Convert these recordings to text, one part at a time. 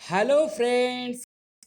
Hello friends,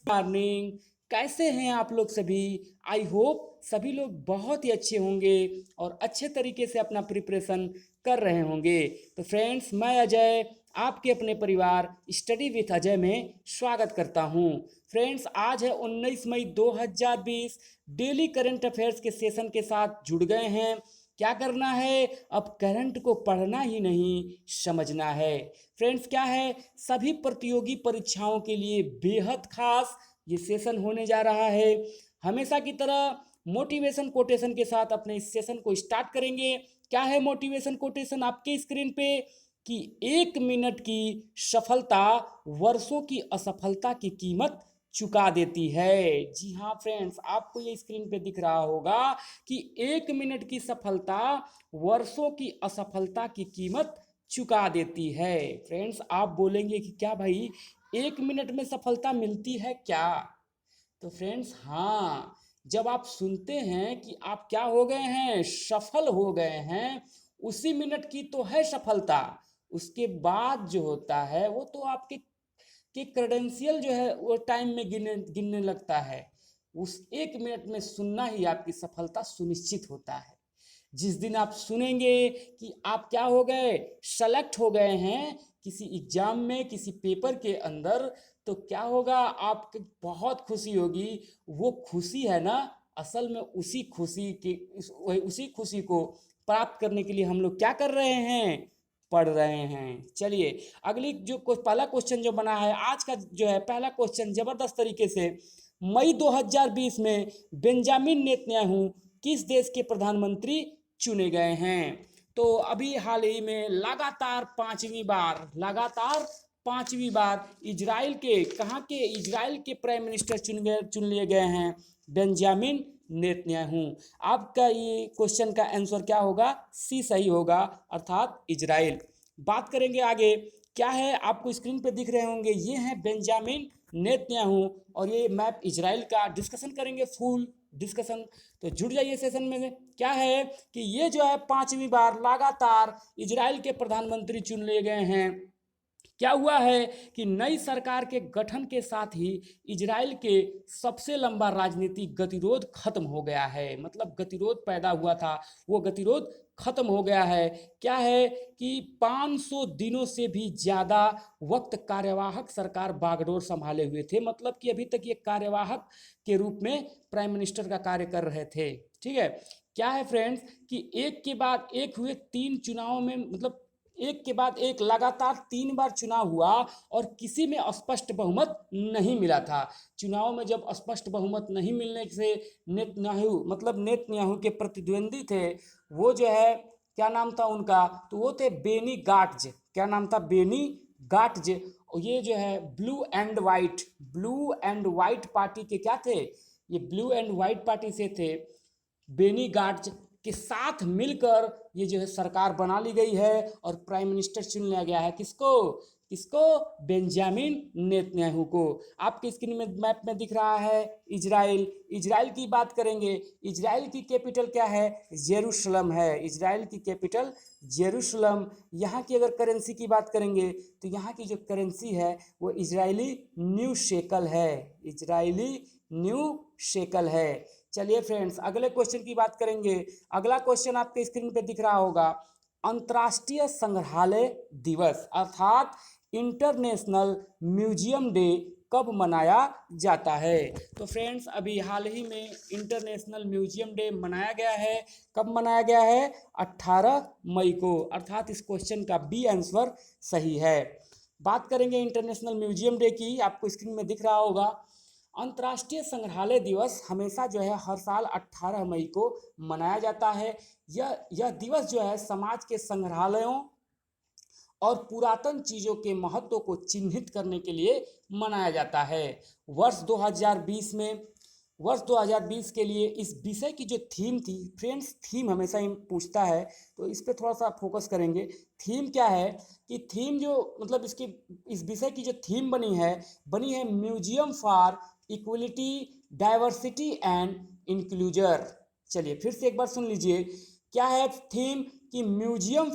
morning. कैसे हैं आप लोग सभी? आई होप सभी लोग बहुत ही अच्छे होंगे और अच्छे तरीके से अपना प्रिपरेशन कर रहे होंगे। तो फ्रेंड्स, मैं अजय आपके अपने परिवार स्टडी विथ अजय में स्वागत करता हूं। फ्रेंड्स, आज है 19 मई 2020। डेली करंट अफेयर्स के सेशन के साथ जुड़ गए हैं। क्या करना है? अब करंट को पढ़ना ही नहीं, समझना है। फ्रेंड्स, क्या है, सभी प्रतियोगी परीक्षाओं के लिए बेहद खास ये सेशन होने जा रहा है। हमेशा की तरह मोटिवेशन कोटेशन के साथ अपने इस सेशन को स्टार्ट करेंगे। क्या है मोटिवेशन कोटेशन आपके स्क्रीन पे? कि 1 मिनट की सफलता वर्षों की असफलता की कीमत चुका देती है। जी हाँ फ्रेंड्स, आपको ये स्क्रीन पे दिख रहा होगा कि 1 मिनट की सफलता वर्षों की असफलता की कीमत चुका देती है। फ्रेंड्स, आप बोलेंगे कि क्या भाई 1 मिनट में सफलता मिलती है क्या? तो फ्रेंड्स, हाँ, जब आप सुनते हैं कि आप क्या हो गए हैं, सफल हो गए हैं, उसी मिनट की तो है सफलता। उसके बाद जो होता है वो तो आपके क्रेडेंशियल जो है वो टाइम में गिनने गिनने लगता है। उस 1 मिनट में सुनना ही आपकी सफलता सुनिश्चित होता है। जिस दिन आप सुनेंगे कि आप क्या हो गए, सेलेक्ट हो गए हैं किसी एग्जाम में, किसी पेपर के अंदर, तो क्या होगा, आपको बहुत खुशी होगी। वो खुशी है ना, असल में उसी खुशी की उसी खुशी को प्राप्त करने के लिए हम लोग क्या कर रहे हैं, पढ़ रहे हैं। चलिए, अगली जो पहला क्वेश्चन जो बना है आज का, जो है पहला क्वेश्चन जबरदस्त तरीके से, मई 2020 में बेंजामिन नेतन्याहू किस देश के प्रधानमंत्री चुने गए हैं? तो अभी हाल ही में लगातार पांचवी बार इजराइल के, कहाँ के, इजराइल के प्राइम मिनिस्टर चुन लिए गए हैं, बेंजामिन नेतन्याहू। आपका ये क्वेश्चन का आंसर क्या होगा? सी सही होगा, अर्थात इजराइल। बात करेंगे आगे। क्या है, आपको स्क्रीन पे दिख रहे होंगे, ये हैं बेंजामिन नेतन्याहू और ये मैप इजराइल का। डिस्कशन करेंगे, फुल डिस्कशन। तो जुड़ जाइए सेशन में। क्या है कि ये जो है 5वीं बार लगातार इजराइल के प्रधानमंत्री चुन लिए गए हैं। क्या हुआ है कि नई सरकार के गठन के साथ ही इजराइल के सबसे लंबा राजनीतिक गतिरोध खत्म हो गया है। मतलब गतिरोध पैदा हुआ था, वो गतिरोध खत्म हो गया है। क्या है कि 500 दिनों से भी ज़्यादा वक्त कार्यवाहक सरकार बागडोर संभाले हुए थे। मतलब कि अभी तक ये कार्यवाहक के रूप में प्राइम मिनिस्टर का कार्य कर रहे थे। ठीक है। क्या है फ्रेंड्स कि एक के बाद एक हुए 3 चुनाव में, मतलब एक के बाद एक लगातार 3 बार चुनाव हुआ और किसी में स्पष्ट बहुमत नहीं मिला था। चुनाव में जब स्पष्ट बहुमत नहीं मिलने से नेतन्याहू के प्रतिद्वंदी थे, वो जो है, क्या नाम था उनका, तो वो थे बेनी गाट्ज। क्या नाम था? बेनी गाट्ज। ये जो है ब्लू एंड वाइट पार्टी के क्या थे, ये ब्लू एंड वाइट पार्टी से थे। बेनी गाट्ज के साथ मिलकर ये जो है सरकार बना ली गई है और प्राइम मिनिस्टर चुन लिया गया है। किसको? किसको? बेंजामिन नेतन्याहू को। आपके स्क्रीन में मैप में दिख रहा है इजराइल। इजराइल की बात करेंगे। इजराइल की कैपिटल क्या है? जेरूशलम है। इजराइल की कैपिटल जेरूशलम। यहाँ की अगर करेंसी की बात करेंगे तो यहाँ की जो करेंसी है वो इजरायली न्यू शेकल है। इजरायली न्यू शेकल है। चलिए फ्रेंड्स, अगले क्वेश्चन की बात करेंगे। अगला क्वेश्चन आपके स्क्रीन पे दिख रहा होगा, अंतर्राष्ट्रीय संग्रहालय दिवस अर्थात इंटरनेशनल म्यूजियम डे कब मनाया जाता है? तो फ्रेंड्स, अभी हाल ही में इंटरनेशनल म्यूजियम डे मनाया गया है। कब मनाया गया है? 18 मई को, अर्थात इस क्वेश्चन का बी आंसर सही है। बात करेंगे इंटरनेशनल म्यूजियम डे की। आपको स्क्रीन में दिख रहा होगा, अंतर्राष्ट्रीय संग्रहालय दिवस हमेशा जो है हर साल 18 मई को मनाया जाता है। यह दिवस जो है समाज के संग्रहालयों और पुरातन चीज़ों के महत्व को चिन्हित करने के लिए मनाया जाता है। वर्ष 2020 में, वर्ष 2020 के लिए इस विषय की जो थीम थी, फ्रेंड्स थीम हमेशा ही पूछता है तो इस पर थोड़ा सा फोकस करेंगे। थीम क्या है कि थीम जो, मतलब इसकी, इस विषय की जो थीम बनी है museum for equality, diversity and inclusion. चलिए फिर से एक बार सुन लीजिए। क्या है थीम? कि म्यूजियम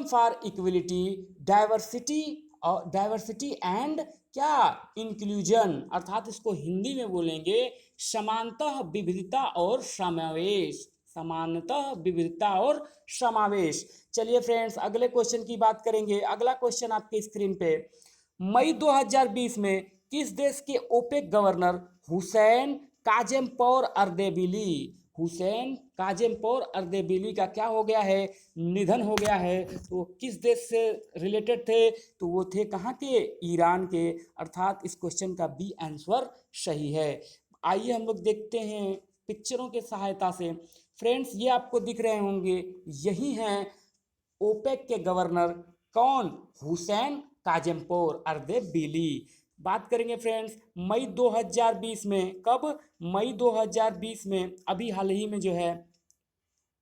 फॉर इक्वलिटी, डाइवर्सिटी और डाइवर्सिटी एंड क्या इंक्लूजन, अर्थात इसको हिंदी में बोलेंगे समानतः विविधता और समावेश, समानतः विविधता और समावेश। चलिए फ्रेंड्स अगले क्वेश्चन की बात करेंगे। अगला क्वेश्चन आपके स्क्रीन पे, मई 2020 में किस देश के ओपेक गवर्नर हुसैन काज़ेमपोर अर्देबिली, हुसैन काज़ेमपोर अर्देबिली का क्या हो गया है, निधन हो गया है। तो किस देश से रिलेटेड थे, तो वो थे कहाँ के, ईरान के, अर्थात इस क्वेश्चन का बी आंसर सही है। आइए हम लोग देखते हैं पिक्चरों के सहायता से। फ्रेंड्स ये आपको दिख रहे होंगे, यही हैं ओपेक के गवर्नर, कौन, हुसैन काज़ेमपोर अर्देबिली। बात करेंगे फ्रेंड्स मई 2020 में, कब, मई 2020 में, अभी हाल ही में जो है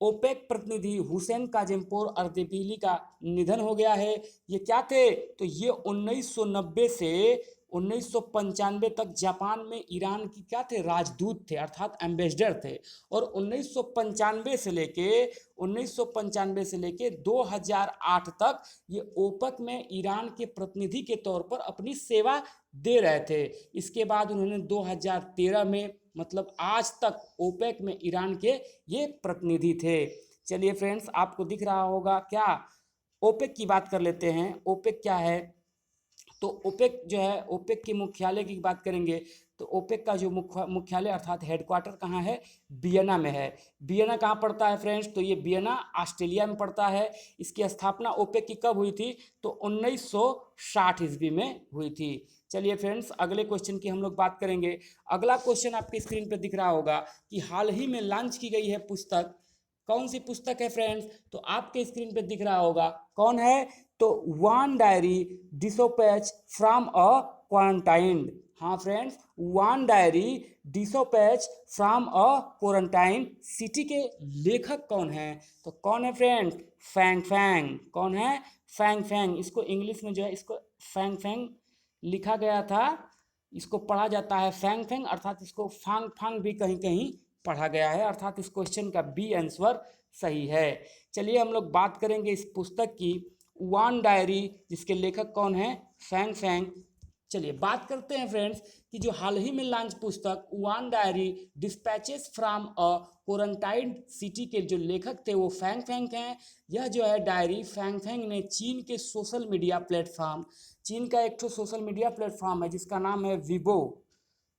ओपेक प्रतिनिधि हुसैन काज़ेमपोर अर्देबिली का निधन हो गया है। ये क्या थे, तो ये 1990 से 1995 तक जापान में ईरान की क्या थे, राजदूत थे, अर्थात एम्बेसडर थे। और 1995 से लेके 2008 तक ये ओपेक में ईरान के प्रतिनिधि के तौर पर अपनी सेवा दे रहे थे। इसके बाद उन्होंने 2013 में, मतलब आज तक ओपेक में ईरान के ये प्रतिनिधि थे। चलिए फ्रेंड्स आपको दिख रहा होगा क्या, ओपेक की बात कर लेते हैं। ओपेक क्या है, तो ओपेक जो है, ओपेक के मुख्यालय की बात करेंगे तो ओपेक का जो मुख्यालय अर्थात हेडक्वार्टर कहाँ है, वियना में है। वियना कहाँ पड़ता है फ्रेंड्स, तो ये वियना ऑस्ट्रेलिया में पड़ता है। इसकी स्थापना ओपेक की कब हुई थी, तो 1960 ईस्वी में हुई थी। चलिए फ्रेंड्स अगले क्वेश्चन की हम लोग बात करेंगे। अगला क्वेश्चन आपकी स्क्रीन पर दिख रहा होगा कि हाल ही में लॉन्च की गई है पुस्तक, कौन सी पुस्तक है फ्रेंड्स, तो आपके स्क्रीन पे दिख रहा होगा, कौन है, तो one diary dispatch from a quarantine. हाँ friends, one diary dispatch from a quarantine city के लेखक कौन है, तो कौन है फ्रेंड्स, फैंग फैंग। कौन है, फैंग फैंग। इसको इंग्लिश में जो है इसको फैंग फैंग लिखा गया था, इसको पढ़ा जाता है फैंग फैंग, अर्थात इसको फांग फांग भी कहीं कहीं पढ़ा गया है, अर्थात इस क्वेश्चन का बी आंसर सही है। चलिए हम लोग बात करेंगे इस पुस्तक की, वन डायरी, जिसके लेखक कौन है, फैंग फैंग। चलिए बात करते हैं फ्रेंड्स कि जो हाल ही में लॉन्च पुस्तक one diary dispatches from a quarantine city के जो लेखक थे वो फैंग फैंग हैं। यह जो है डायरी फैंग फैंग ने चीन के सोशल मीडिया प्लेटफॉर्म, चीन का एक तो सोशल मीडिया प्लेटफॉर्म है जिसका नाम है वीबो,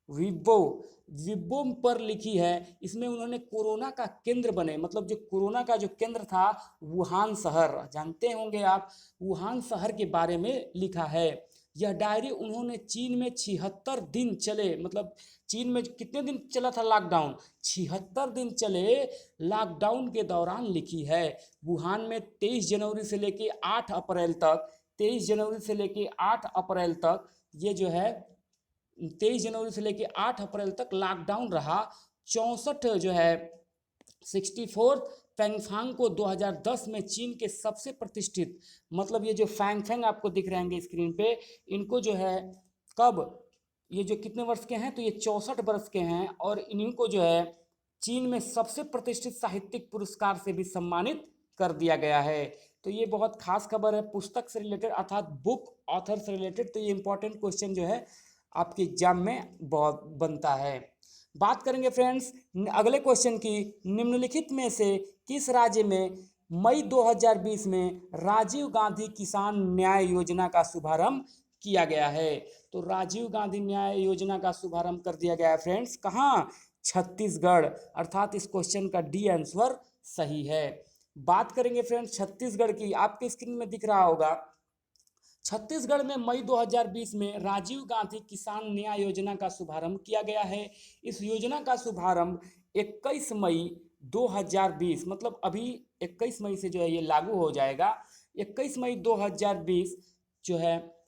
विबो, विबो पर लिखी है। इसमें उन्होंने कोरोना का केंद्र बने, मतलब जो कोरोना का जो केंद्र था वुहान शहर, जानते होंगे आप, वुहान शहर के बारे में लिखा है। यह डायरी उन्होंने चीन में 76 दिन चले, मतलब चीन में कितने दिन चला था लॉकडाउन, 76 दिन चले लॉकडाउन के दौरान लिखी है। वुहान में 23 जनवरी से लेके 8 अप्रैल तक, 23 जनवरी से लेके 8 अप्रैल तक ये जो है 23 जनवरी से लेकर 8 अप्रैल तक लॉकडाउन रहा। 64 जो है 64 फैंगफांग को 2010 में चीन के सबसे प्रतिष्ठित, मतलब ये जो फैंगफैंग आपको दिख रहे हैं स्क्रीन पे, इनको जो है कब, ये जो कितने वर्ष के हैं, तो ये 64 वर्ष के हैं और इन्हीं को जो है चीन में सबसे प्रतिष्ठित साहित्यिक पुरस्कार से भी सम्मानित कर दिया गया है। तो ये बहुत खास खबर है पुस्तक से रिलेटेड, अर्थात बुक ऑथर से रिलेटेड। तो ये इंपॉर्टेंट क्वेश्चन जो है आपके एग्जाम में बहुत बनता है। बात करेंगे फ्रेंड्स अगले क्वेश्चन की, निम्नलिखित में से किस राज्य में मई 2020 में राजीव गांधी किसान न्याय योजना का शुभारंभ किया गया है, तो राजीव गांधी न्याय योजना का शुभारंभ कर दिया गया है फ्रेंड्स, कहाँ, छत्तीसगढ़, अर्थात इस क्वेश्चन का डी आंसर सही है। बात करेंगे फ्रेंड्स छत्तीसगढ़ की, आपके स्क्रीन में दिख रहा होगा, छत्तीसगढ़ में मई 2020 में राजीव गांधी किसान न्याय योजना का शुभारंभ किया गया है। इस योजना का शुभारंभ 21 मई 2020, मतलब अभी 21 मई से जो है ये लागू हो जाएगा। 21 मई 2020 जो है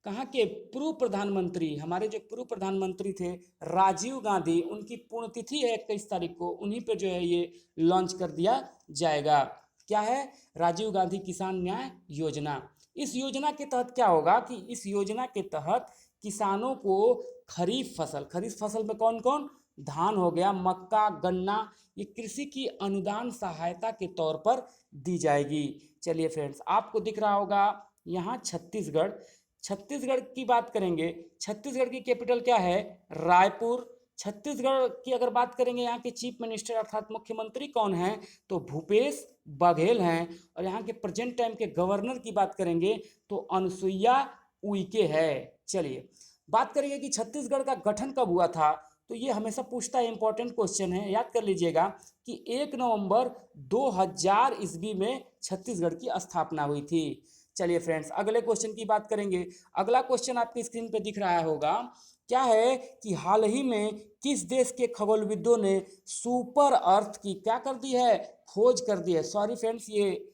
कहाँ के पूर्व प्रधानमंत्री, हमारे जो पूर्व प्रधानमंत्री थे राजीव गांधी, उनकी पुण्यतिथि है 21 तारीख को, उन्हीं पे जो है ये लॉन्च कर दिया जाएगा। क्या है, राजीव गांधी किसान न्याय योजना। इस योजना के तहत क्या होगा कि इस योजना के तहत किसानों को खरीफ फसल में कौन कौन, धान हो गया, मक्का, गन्ना, ये कृषि की अनुदान सहायता के तौर पर दी जाएगी। चलिए फ्रेंड्स आपको दिख रहा होगा यहाँ छत्तीसगढ़। छत्तीसगढ़ की बात करेंगे, छत्तीसगढ़ की कैपिटल क्या है? रायपुर। छत्तीसगढ़ की अगर बात करेंगे, यहाँ के चीफ मिनिस्टर अर्थात मुख्यमंत्री कौन हैं? तो भूपेश बघेल हैं। और यहाँ के प्रेजेंट टाइम के गवर्नर की बात करेंगे तो अनुसुईया उइके है। चलिए बात करेंगे कि छत्तीसगढ़ का गठन कब हुआ था, तो ये हमेशा पूछता है, इंपॉर्टेंट क्वेश्चन है, याद कर लीजिएगा कि 1 नवंबर 2000 ईस्वी में छत्तीसगढ़ की स्थापना हुई थी। चलिए फ्रेंड्स अगले क्वेश्चन की बात करेंगे। अगला क्वेश्चन आपकी स्क्रीन पे दिख रहा होगा, क्या है कि हाल ही में किस देश के खगोलविदों ने सुपर अर्थ की क्या कर दी है? खोज कर दी है। सॉरी फ्रेंड्स, ये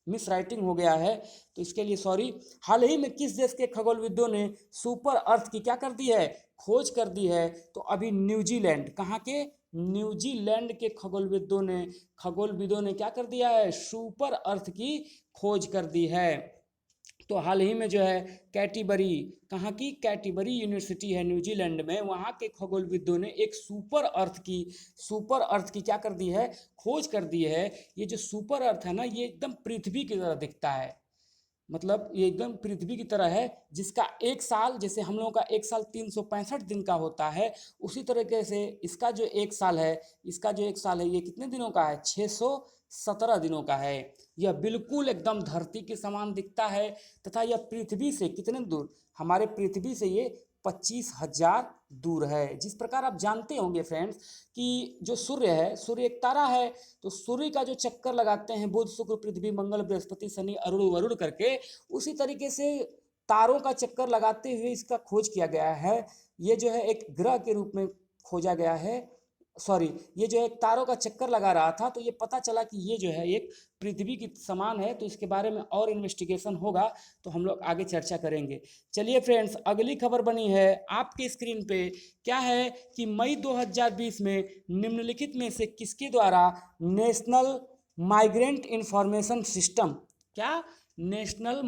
मिस राइटिंग हो गया है, तो इसके लिए सॉरी। हाल ही में किस देश के खगोलविदों ने सुपर अर्थ की क्या कर दी है? खोज कर दी है। तो अभी न्यूजीलैंड, कहाँ के? न्यूजीलैंड के खगोलविदों ने क्या कर दिया है? सुपर अर्थ की खोज कर दी है। तो हाल ही में जो है कैटीबरी, कहाँ की? कैटीबरी यूनिवर्सिटी है न्यूजीलैंड में, वहाँ के खगोलविदों ने एक सुपर अर्थ की क्या कर दी है? खोज कर दी है। ये जो सुपर अर्थ है ना, ये एकदम पृथ्वी की तरह दिखता है, मतलब ये एकदम पृथ्वी की तरह है, जिसका एक साल, जैसे हम लोगों का एक साल 365 दिन का होता है, उसी तरीके से इसका जो एक साल है, ये कितने दिनों का है? 617 दिनों का है। यह बिल्कुल एकदम धरती के समान दिखता है, तथा यह पृथ्वी से कितने दूर? हमारे पृथ्वी से ये 25,000 दूर है। जिस प्रकार आप जानते होंगे फ्रेंड्स कि जो सूर्य है, सूर्य एक तारा है, तो सूर्य का जो चक्कर लगाते हैं बुध शुक्र पृथ्वी मंगल बृहस्पति शनि अरुण वरुण करके, उसी तरीके से तारों का चक्कर लगाते हुए इसका खोज किया गया है। ये जो है एक ग्रह के रूप में खोजा गया है, सॉरी, ये जो है एक तारों का चक्कर लगा रहा था, तो ये पता चला कि ये जो है एक पृथ्वी की समान है। तो इसके बारे में और इन्वेस्टिगेशन होगा, तो हम लोग आगे चर्चा करेंगे। चलिए फ्रेंड्स अगली खबर बनी है आपकी स्क्रीन पे, क्या है कि मई 2020 में निम्नलिखित में से किसके द्वारा नेशनल माइग्रेंट इंफॉर्मेशन सिस्टम, क्या? नेशनल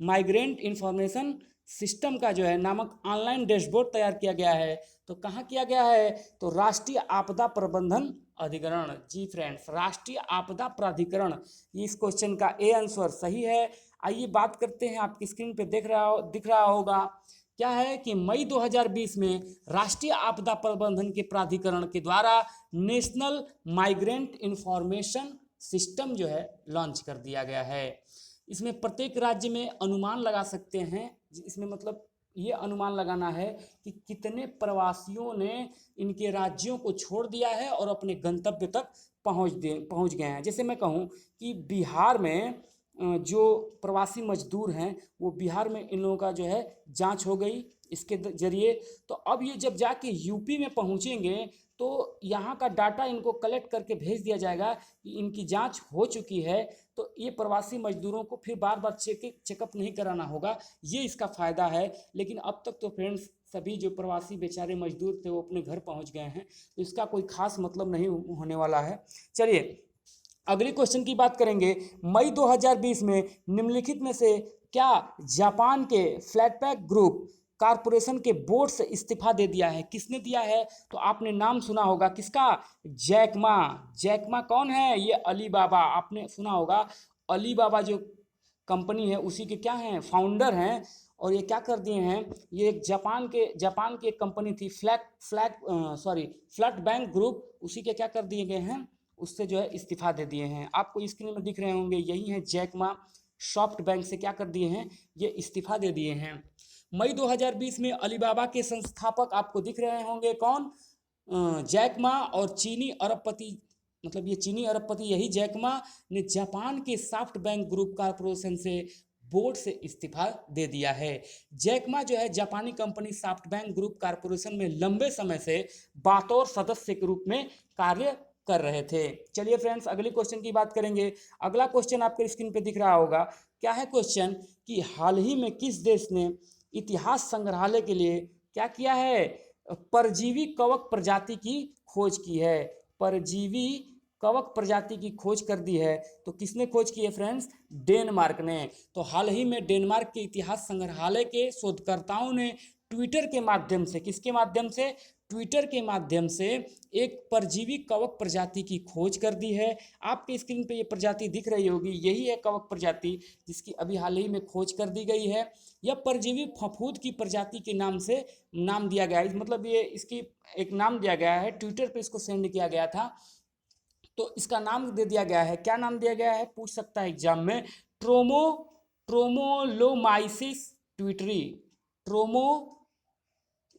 माइग्रेंट इंफॉर्मेशन सिस्टम का जो है नामक ऑनलाइन डैशबोर्ड तैयार किया गया है। तो कहाँ किया गया है? तो राष्ट्रीय आपदा प्रबंधन अधिकरण। जी फ्रेंड्स, राष्ट्रीय आपदा प्राधिकरण, इस क्वेश्चन का ए आंसर सही है। आइए बात करते हैं, आपकी स्क्रीन पे दिख रहा होगा, क्या है कि मई 2020 में राष्ट्रीय आपदा प्रबंधन के प्राधिकरण के द्वारा नेशनल माइग्रेंट इंफॉर्मेशन सिस्टम जो है लॉन्च कर दिया गया है। इसमें प्रत्येक राज्य में अनुमान लगा सकते हैं, इसमें मतलब ये अनुमान लगाना है कि कितने प्रवासियों ने इनके राज्यों को छोड़ दिया है और अपने गंतव्य तक पहुंच गए हैं। जैसे मैं कहूँ कि बिहार में जो प्रवासी मजदूर हैं, वो बिहार में इन लोगों का जो है जांच हो गई इसके जरिए। तो अब ये जब जाके यूपी में पहुंचेंगे, तो यहाँ का डाटा इनको कलेक्ट करके भेज दिया जाएगा कि इनकी जांच हो चुकी है। तो ये प्रवासी मजदूरों को फिर बार बार चेकअप नहीं कराना होगा, ये इसका फ़ायदा है। लेकिन अब तक तो फ्रेंड्स सभी जो प्रवासी बेचारे मजदूर थे वो अपने घर पहुंच गए हैं, तो इसका कोई खास मतलब नहीं होने वाला है। चलिए अगली क्वेश्चन की बात करेंगे। मई 2020 में निम्नलिखित में से क्या जापान के फ्लैटपैक ग्रुप कारपोरेशन के बोर्ड से इस्तीफा दे दिया है? किसने दिया है? तो आपने नाम सुना होगा, किसका? जैकमा। जैकमा कौन है? ये अलीबाबा, आपने सुना होगा। अलीबाबा जो कंपनी है उसी के क्या हैं? फाउंडर हैं। और ये क्या कर दिए हैं, ये एक जापान की एक कंपनी थी, फ्लैट बैंक ग्रुप, उसी के क्या कर दिए गए हैं? उससे जो है इस्तीफा दे दिए हैं। आपको स्क्रीन में दिख रहे होंगे, यही है जैकमा। सॉफ्ट बैंक से क्या कर दिए हैं? ये इस्तीफा दे दिए हैं। मई 2020 में अलीबाबा के संस्थापक आपको दिख रहे होंगे, कौन? जैकमा। और चीनी अरबपति, मतलब ये चीनी अरबपति यही जैकमा ने जापान के सॉफ्ट बैंक ग्रुप कारपोरेशन से बोर्ड से इस्तीफा दे दिया है। जैकमा जो है जापानी company soft bank group corporation में लंबे समय से बतौर सदस्य के रूप में कार्य कर रहे थे। चलिए फ्रेंड्स अगली क्वेश्चन की बात करेंगे। अगला क्वेश्चन आपके स्क्रीन पे दिख रहा होगा, क्या है क्वेश्चन कि हाल ही में किस देश ने इतिहास संग्रहालय के लिए क्या किया है? परजीवी कवक प्रजाति की खोज की है। परजीवी कवक प्रजाति की खोज कर दी है। तो किसने खोज की है फ्रेंड्स? डेनमार्क ने। तो हाल ही में डेनमार्क के इतिहास संग्रहालय के शोधकर्ताओं ने ट्विटर के माध्यम से, किसके माध्यम से? ट्विटर के माध्यम से एक परजीवी कवक प्रजाति की खोज कर दी है। आपके स्क्रीन पे ये प्रजाति दिख रही होगी, यही है कवक प्रजाति जिसकी अभी हाल ही में खोज कर दी गई है। यह परजीवी फफूंद की प्रजाति के नाम से नाम दिया गया है, मतलब ये इसकी एक नाम दिया गया है, ट्विटर पे इसको सेंड किया गया था तो इसका नाम दे दिया गया है। क्या नाम दिया गया है पूछ सकता है एग्जाम में, ट्रोमो ट्रोमोलोमाइसिस ट्विटरी, ट्रोमो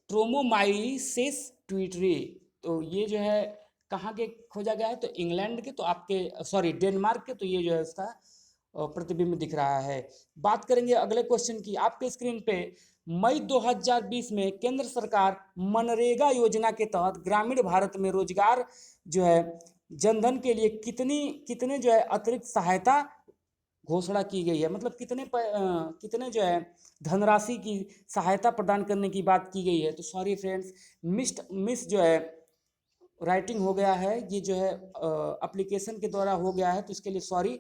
ट्रोमोमाइसिस ट्विटरी। तो ये जो है कहाँ के खोजा गया है, तो इंग्लैंड के, तो आपके सॉरी डेनमार्क के, तो ये जो है उसका प्रतिबिंब दिख रहा है। बात करेंगे अगले क्वेश्चन की। आपके स्क्रीन पे मई 2020 में केंद्र सरकार मनरेगा योजना के तहत ग्रामीण भारत में रोजगार जो है जनधन के लिए कितने जो है अतिरिक्त सहायता घोषणा की गई है, मतलब कितने जो है धनराशि की सहायता प्रदान करने की बात की गई है। तो सॉरी फ्रेंड्स, मिस जो है राइटिंग हो गया है, ये जो है एप्लीकेशन के द्वारा हो गया है, तो इसके लिए सॉरी,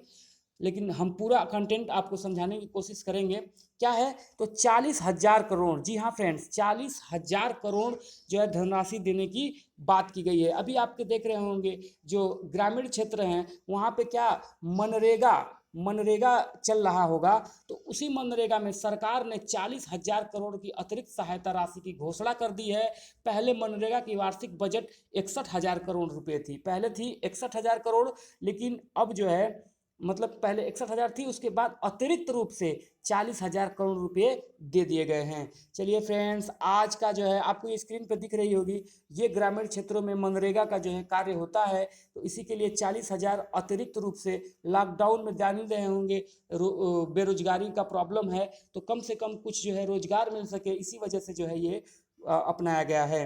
लेकिन हम पूरा कंटेंट आपको समझाने की कोशिश करेंगे। क्या है, तो 40,000 करोड़, जी हाँ फ्रेंड्स, 40,000 करोड़ जो है धनराशि देने की बात की गई है। अभी आपके देख रहे होंगे जो ग्रामीण क्षेत्र हैं वहाँ पे क्या मनरेगा मनरेगा चल रहा होगा, तो उसी मनरेगा में सरकार ने 40,000 करोड़ की अतिरिक्त सहायता राशि की घोषणा कर दी है। पहले मनरेगा की वार्षिक बजट 61,000 करोड़ रुपए थी, पहले थी 61,000 करोड़, लेकिन अब जो है मतलब पहले 61,000 थी, उसके बाद अतिरिक्त रूप से 40,000 करोड़ रुपए दे दिए गए हैं। चलिए फ्रेंड्स, आज का जो है आपको ये स्क्रीन पर दिख रही होगी, ये ग्रामीण क्षेत्रों में मनरेगा का जो है कार्य होता है, तो इसी के लिए 40,000 अतिरिक्त रूप से, लॉकडाउन में जान ही रहे होंगे बेरोजगारी का प्रॉब्लम है, तो कम से कम कुछ जो है रोजगार मिल सके, इसी वजह से जो है ये अपनाया गया है।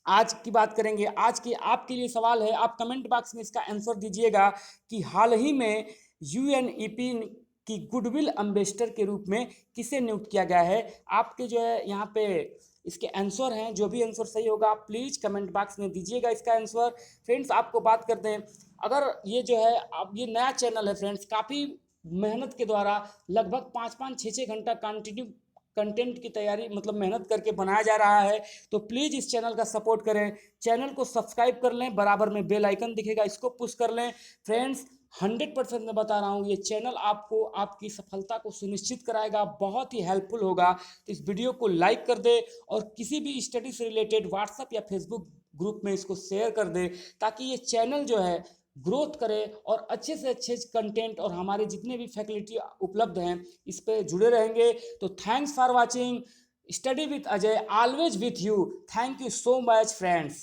आज की बात करेंगे, आज की आपके लिए सवाल है, आप कमेंट बॉक्स में इसका आंसर दीजिएगा कि हाल ही में यूएनईपी की गुडविल एम्बेसडर के रूप में किसे नियुक्त किया गया है। आपके जो है यहाँ पे इसके आंसर हैं, जो भी आंसर सही होगा आप प्लीज़ कमेंट बॉक्स में दीजिएगा इसका आंसर। फ्रेंड्स, आपको बात करते हैं, अगर ये जो है अब ये नया चैनल है फ्रेंड्स, काफ़ी मेहनत के द्वारा लगभग 5-5 6-6 घंटा कंटिन्यू कंटेंट की तैयारी मतलब मेहनत करके बनाया जा रहा है, तो प्लीज़ इस चैनल का सपोर्ट करें, चैनल को सब्सक्राइब कर लें, बराबर में बेल आइकन दिखेगा इसको पुश कर लें। फ्रेंड्स 100% मैं बता रहा हूँ, ये चैनल आपको आपकी सफलता को सुनिश्चित कराएगा, बहुत ही हेल्पफुल होगा। तो इस वीडियो को लाइक कर दे और किसी भी स्टडी से रिलेटेड व्हाट्सएप या फेसबुक ग्रुप में इसको शेयर कर दे, ताकि ये चैनल जो है ग्रोथ करे और अच्छे से अच्छे कंटेंट और हमारे जितने भी फैकल्टी उपलब्ध हैं इस पे जुड़े रहेंगे। तो thanks for watching, study with Ajay always with you. Thank you so much friends.